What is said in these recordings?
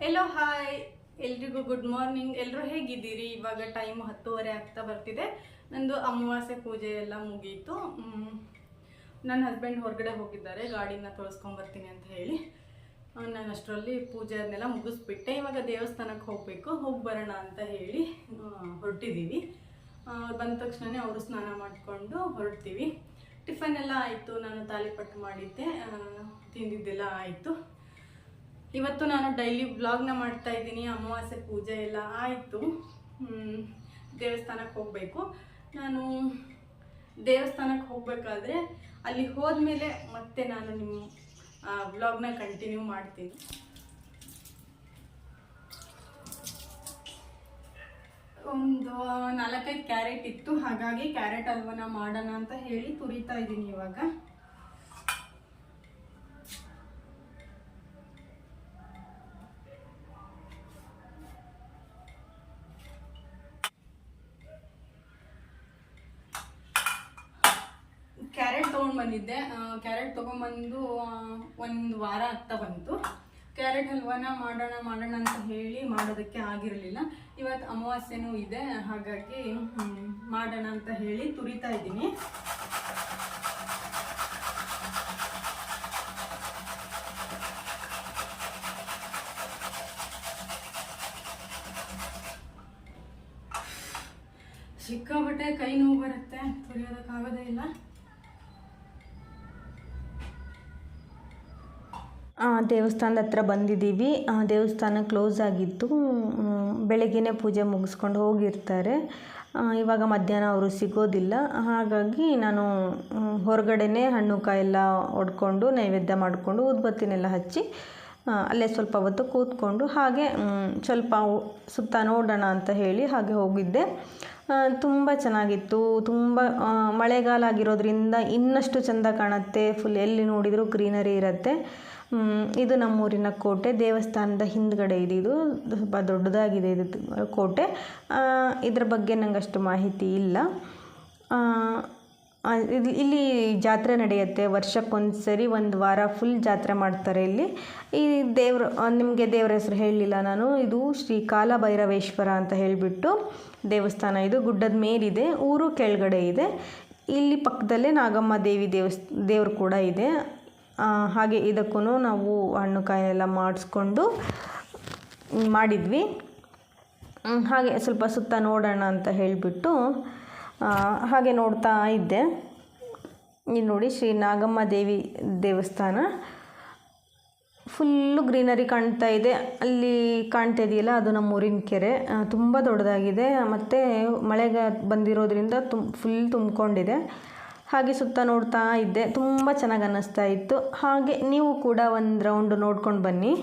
ಎಲ್ಲೋ hi ಎಲ್ರಿಗೂ good morning. ಎಲ್ಲರೂ ಹೇಗಿದ್ದೀರಿ? ಇವಾಗ ಟೈಮ್ 10:30 ಆಗ್ತಾ ಬರ್ತಿದೆ. ನಂದು ಅಮಾವಾಸ್ಯೆ ಪೂಜೆ ಎಲ್ಲ ಮುಗೀತು. ನನ್ನ ಹಸ್ಬೆಂಡ್ ಹೊರಗಡೆ ಹೋಗಿದ್ದಾರೆ ಗಾಡಿನ ತೊಳಸ್ಕೊಂಬರ್ತೀನಿ ಅಂತ ಹೇಳಿ. ನಾನು ಅಷ್ಟರಲ್ಲಿ ಪೂಜೆ ಅದನ್ನೆಲ್ಲ ಮುಗಿಸ್ಬಿಟ್ಟೆ. ಇವಾಗ ದೇವಸ್ಥಾನಕ್ಕೆ ಹೋಗಿ ಬರೋಣ ಅಂತ ಹೇಳಿ ಹೊರಟಿದ್ದೀವಿ. ಬಂದ ತಕ್ಷಣ ಅವರು ಸ್ನಾನ ಮಾಡಿಕೊಂಡು ಹೊರಡ್ತೀವಿ. ಟಿಫನ್ ಎಲ್ಲ ಆಯಿತು. ನಾನು ತಾಲಿಪಟ್ಟು ಮಾಡಿದ್ದೆ, ತಿಂದಿದ್ದೆಲ್ಲ ಆಯಿತು. ಇವತ್ತು ನಾನು ಡೈಲಿ ವ್ಲಾಗ್ನ ಮಾಡ್ತಾ ಇದ್ದೀನಿ. ಅಮಾವಾಸ್ಯೆ ಪೂಜೆ ಎಲ್ಲ ಆಯಿತು. ದೇವಸ್ಥಾನಕ್ಕೆ ಹೋಗಬೇಕು. ನಾನು ದೇವಸ್ಥಾನಕ್ಕೆ ಹೋಗಬೇಕಾದ್ರೆ ಅಲ್ಲಿ ಹೋದ್ಮೇಲೆ ಮತ್ತೆ ನಾನು ನಿಮ್ಮ ವ್ಲಾಗ್ನ ಕಂಟಿನ್ಯೂ ಮಾಡ್ತೀನಿ. ಒಂದು 4-5 ಕ್ಯಾರೆಟ್ ಇತ್ತು, ಹಾಗಾಗಿ ಕ್ಯಾರೆಟ್ ಹಲ್ವನ ಮಾಡೋಣ ಅಂತ ಹೇಳಿ ತುರಿತಾ ಇದ್ದೀನಿ. ಇವಾಗ ಕ್ಯಾರೆಟ್ ತೊಗೊಂಡ್ಬಂದಿದ್ದೆ. ಕ್ಯಾರೆಟ್ ತೊಗೊಂಡ್ಬಂದು 1 ವಾರ ಆಗ್ತಾ ಬಂತು. ಕ್ಯಾರೆಟ್ ಹಲ್ವಾನ ಮಾಡೋಣ ಅಂತ ಹೇಳಿ ಮಾಡೋದಕ್ಕೆ ಆಗಿರಲಿಲ್ಲ. ಇವತ್ತು ಅಮಾವಾಸ್ಯೆನೂ ಇದೆ, ಹಾಗಾಗಿ ಮಾಡೋಣ ಅಂತ ಹೇಳಿ ತುರಿತಾ ಇದ್ದೀನಿ. ಸಿಕ್ಕಾಬಟ್ಟೆ ಕೈ ನೋವು ಬರುತ್ತೆ, ತುರಿಯೋದಕ್ಕಾಗೋದೇ ಇಲ್ಲ. ದೇವಸ್ಥಾನದ ಹತ್ರ ಬಂದಿದ್ದೀವಿ. ದೇವಸ್ಥಾನ ಕ್ಲೋಸ್ ಆಗಿತ್ತು. ಬೆಳಗ್ಗೆನೇ ಪೂಜೆ ಮುಗಿಸ್ಕೊಂಡು ಹೋಗಿರ್ತಾರೆ. ಇವಾಗ ಮಧ್ಯಾಹ್ನ ಅವರು ಸಿಗೋದಿಲ್ಲ. ಹಾಗಾಗಿ ನಾನು ಹೊರಗಡೆನೇ ಹಣ್ಣು ಕಾಯೆಲ್ಲ ಒಡ್ಕೊಂಡು ನೈವೇದ್ಯ ಮಾಡಿಕೊಂಡು ಉದ್ಬತ್ತಿನೆಲ್ಲ ಹಚ್ಚಿ ಅಲ್ಲೇ ಸ್ವಲ್ಪ ಹೊತ್ತು ಕೂತ್ಕೊಂಡು ಹಾಗೆ ಸ್ವಲ್ಪ ಸುತ್ತ ನೋಡೋಣ ಅಂತ ಹೇಳಿ ಹಾಗೆ ಹೋಗಿದ್ದೆ. ತುಂಬ ಚೆನ್ನಾಗಿತ್ತು. ತುಂಬ ಮಳೆಗಾಲ ಆಗಿರೋದ್ರಿಂದ ಇನ್ನಷ್ಟು ಚೆಂದ ಕಾಣುತ್ತೆ. ಫುಲ್ ಎಲ್ಲಿ ನೋಡಿದರೂ ಗ್ರೀನರಿ ಇರುತ್ತೆ. ಇದು ನಮ್ಮೂರಿನ ಕೋಟೆ. ದೇವಸ್ಥಾನದ ಹಿಂದ್ಗಡೆ ಇದು ಸ್ವಲ್ಪ ದೊಡ್ಡದಾಗಿದೆ ಇದು ಕೋಟೆ. ಇದ್ರ ಬಗ್ಗೆ ನಂಗೆ ಅಷ್ಟು ಮಾಹಿತಿ ಇಲ್ಲ. ಇಲ್ಲಿ ಜಾತ್ರೆ ನಡೆಯುತ್ತೆ ವರ್ಷಕ್ಕೊಂದು ಸರಿ. 1 ವಾರ ಫುಲ್ ಜಾತ್ರೆ ಮಾಡ್ತಾರೆ ಇಲ್ಲಿ. ಈ ದೇವರು, ನಿಮಗೆ ದೇವರ ಹೆಸರು ಹೇಳಲಿಲ್ಲ ನಾನು. ಇದು ಶ್ರೀ ಕಾಲಭೈರವೇಶ್ವರ ಅಂತ ಹೇಳಿಬಿಟ್ಟು ದೇವಸ್ಥಾನ. ಇದು ಗುಡ್ಡದ ಮೇಲಿದೆ, ಊರು ಕೆಳಗಡೆ ಇದೆ. ಇಲ್ಲಿ ಪಕ್ಕದಲ್ಲೇ ನಾಗಮ್ಮ ದೇವಿ ದೇವರು ಕೂಡ ಇದೆ. ಹಾಗೆ ಇದಕ್ಕೂ ನಾವು ಹಣ್ಣು ಕಾಯೆಲ್ಲ ಮಾಡಿಸ್ಕೊಂಡು ಮಾಡಿದ್ವಿ. ಹಾಗೆ ಸ್ವಲ್ಪ ಸುತ್ತ ನೋಡೋಣ ಅಂತ ಹೇಳಿಬಿಟ್ಟು ಹಾಗೆ ನೋಡ್ತಾ ಇದ್ದೆ. ಇಲ್ಲಿ ನೋಡಿ, ಶ್ರೀ ನಾಗಮ್ಮ ದೇವಿ ದೇವಸ್ಥಾನ. ಫುಲ್ಲು ಗ್ರೀನರಿ ಕಾಣ್ತಾ ಇದೆ. ಅಲ್ಲಿ ಕಾಣ್ತಾ ಇದೆಯಲ್ಲ, ಅದು ನಮ್ಮ ಊರಿನ ಕೆರೆ. ತುಂಬ ದೊಡ್ಡದಾಗಿದೆ. ಮತ್ತು ಮಳೆಗೆ ಬಂದಿರೋದ್ರಿಂದ ಫುಲ್ ತುಂಬಿಕೊಂಡಿದೆ. ಹಾಗೆ ಸುತ್ತ ನೋಡ್ತಾ ಇದ್ದೆ. ತುಂಬ ಚೆನ್ನಾಗಿ ಅನ್ನಿಸ್ತಾ ಇತ್ತು. ಹಾಗೆ ನೀವು ಕೂಡ ಒಂದು ರೌಂಡ್ ನೋಡ್ಕೊಂಡು ಬನ್ನಿ.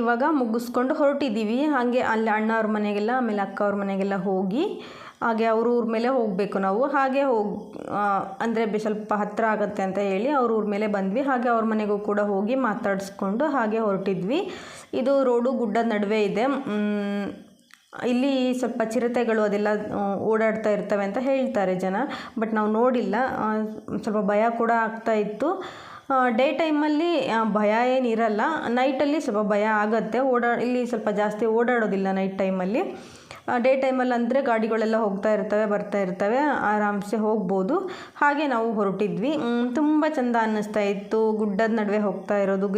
ಇವಾಗ ಮುಗಿಸ್ಕೊಂಡು ಹೊರಟಿದ್ದೀವಿ. ಹಾಗೆ ಅಲ್ಲಿ ಅಣ್ಣವ್ರ ಮನೆಗೆಲ್ಲ, ಆಮೇಲೆ ಅಕ್ಕ ಅವ್ರ ಮನೆಗೆಲ್ಲ ಹೋಗಿ ಹಾಗೆ ಅವ್ರ ಊರ ಮೇಲೆ ಹೋಗಬೇಕು ನಾವು. ಹಾಗೆ ಅಂದರೆ ಸ್ವಲ್ಪ ಹತ್ತಿರ ಆಗುತ್ತೆ ಅಂತ ಹೇಳಿ ಅವ್ರ ಊರ ಮೇಲೆ ಬಂದ್ವಿ. ಹಾಗೆ ಅವ್ರ ಮನೆಗೂ ಕೂಡ ಹೋಗಿ ಮಾತಾಡಿಸ್ಕೊಂಡು ಹಾಗೆ ಹೊರಟಿದ್ವಿ. ಇದು ರೋಡು ಗುಡ್ಡದ ನಡುವೆ ಇದೆ. ಇಲ್ಲಿ ಸ್ವಲ್ಪ ಚಿರತೆಗಳು ಅದೆಲ್ಲ ಓಡಾಡ್ತಾ ಇರ್ತವೆ ಅಂತ ಹೇಳ್ತಾರೆ ಜನ, ಬಟ್ ನಾವು ನೋಡಿಲ್ಲ. ಸ್ವಲ್ಪ ಭಯ ಕೂಡ ಆಗ್ತಾ ಇತ್ತು. ಡೇ ಟೈಮಲ್ಲಿ ಭಯ ಏನಿರಲ್ಲ, ನೈಟಲ್ಲಿ ಸ್ವಲ್ಪ ಭಯ ಆಗುತ್ತೆ. ಇಲ್ಲಿ ಸ್ವಲ್ಪ ಜಾಸ್ತಿ ಓಡಾಡೋದಿಲ್ಲ ನೈಟ್ ಟೈಮಲ್ಲಿ. ಡೇ ಟೈಮಲ್ಲಿ ಅಂದರೆ ಗಾಡಿಗಳೆಲ್ಲ ಹೋಗ್ತಾ ಇರ್ತವೆ, ಬರ್ತಾ ಇರ್ತವೆ, ಆರಾಮ್ಸೆ ಹೋಗ್ಬೋದು. ಹಾಗೆ ನಾವು ಹೊರಟಿದ್ವಿ. ತುಂಬ ಚೆಂದ ಅನ್ನಿಸ್ತಾ ಇತ್ತು. ಗುಡ್ಡದ ನಡುವೆ ಹೋಗ್ತಾ ಇರೋದು,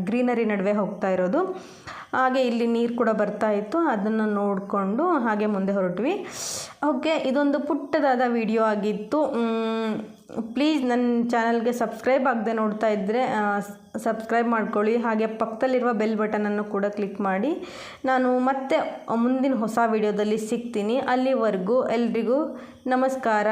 ಗ್ರೀನರಿ ನಡುವೆ ಹೋಗ್ತಾ ಇರೋದು. ಹಾಗೆ ಇಲ್ಲಿ ನೀರು ಕೂಡ ಬರ್ತಾ ಇತ್ತು. ಅದನ್ನು ನೋಡಿಕೊಂಡು ಹಾಗೆ ಮುಂದೆ ಹೊರಟ್ವಿ. ಓಕೆ, ಇದೊಂದು ಪುಟ್ಟದಾದ ವಿಡಿಯೋ ಆಗಿತ್ತು. ಪ್ಲೀಸ್ ನನ್ನ ಚಾನಲ್ಗೆ ಸಬ್ಸ್ಕ್ರೈಬ್ ಆಗದೆ ನೋಡ್ತಾ ಇದ್ದರೆ ಸಬ್ಸ್ಕ್ರೈಬ್ ಮಾಡ್ಕೊಳ್ಳಿ. ಹಾಗೆ ಪಕ್ಕದಲ್ಲಿರುವ ಬೆಲ್ ಬಟನನ್ನು ಕೂಡ ಕ್ಲಿಕ್ ಮಾಡಿ. ನಾನು ಮತ್ತೆ ಮುಂದಿನ ಹೊಸ ವಿಡಿಯೋದಲ್ಲಿ ಸಿಗ್ತೀನಿ. ಅಲ್ಲಿವರೆಗೂ ಎಲ್ರಿಗೂ ನಮಸ್ಕಾರ.